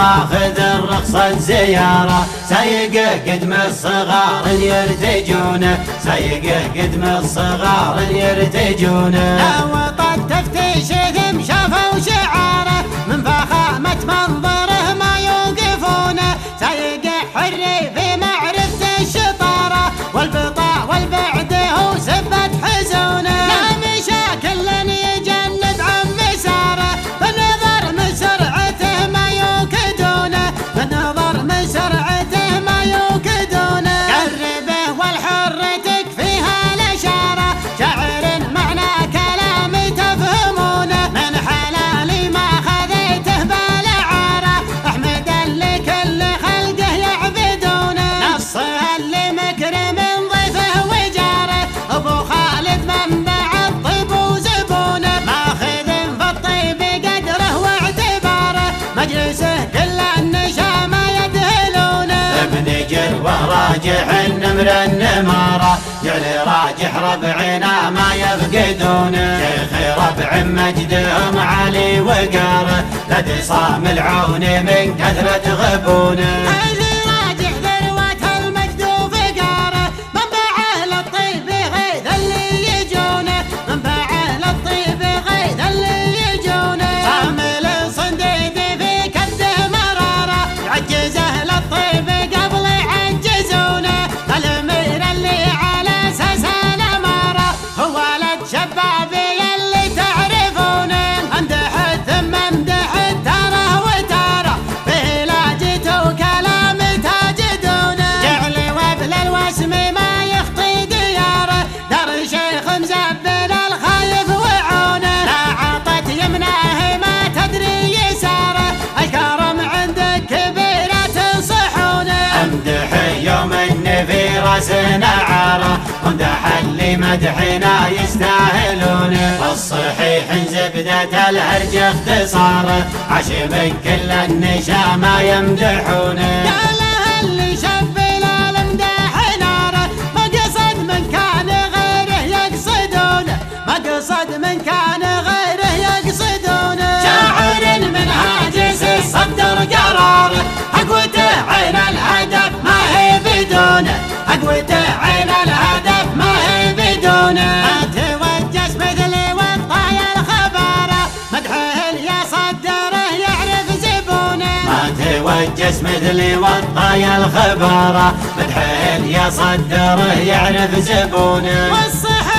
ماخذ الرخصة زيارة، سايقه قدم الصغار يرتجونه، سايقه قدم الصغار يرتجونه. لو تفتيش ثم شافوا شعاره، من فخامة منظره ما يوقفونه، سايقه حري في معرفة الشطارة، والبطاء والبعد هو سبة حزونه. لا مشاكل يجنب عن مساره، بالنظر من سرعته ما يوكدونه، بالنظر من سرعته ما يوكدونه. قربه والحر تكفيها الاشاره، شاعر معنى كلامي تفهمونه، من حلالي ما خذيته بالعاره، احمدا لكل خلقه يعبدونه. نصها اللي مكرم ضيفه وجاره، ابو خالد منبع الطيب وزبونه، ماخذ في الطيب قدره واعتباره، مجلسه كل النشامه يدهلونه. ابن جلوه راجح النمر النماره، جعل راجح ربعنا ما يفقدونه، شيخ ربع مجدهم علي وقاره، لدي صام العون من كثرة غبونه. علي راجح ذروة المجد وفقاره، منبعه للطيب غيث اللي يجونه، منبعه للطيب غيث اللي يجونه. صامل صنديد في كده مراره، يعجزه للطيب قبل يعجزونه، الامير اللي على اساس الاماره، هو ولد شبابي اللي تعرفونه، امدح ثم امدح تاره وتاره، به لاجته وكلام تجدونه، جعل وبل الوسم ما يخطي دياره، دار شيخ مزبل الخايف وعونه، لا عطت يمناه ما تدري يساره، الكرم عندك كبيرة تنصحونه. امدح يوم النفي راسنا عاره، وامدح اللي مدحنا يستاهلونه، الصحيح زبدة الهرج اختصاره، عاش من كل النشامة يمدحونه. يا له اللي شبل المداح ناره، ما قصد من كان غيره يقصدونه، ما قصد من كان غيره يقصدونه. شاعر من هاجس الصدر قراره، اقوته عين الهدف ما هي بدونه، اقوته عين الهدف ما هي بدونه. ما توجس مثل والطايا الخباره، مدحه يا صدره يعرف زبونه، ما توجس مثلي والطايا الخباره، مدحه يا صدره يعرف زبونه. والصحة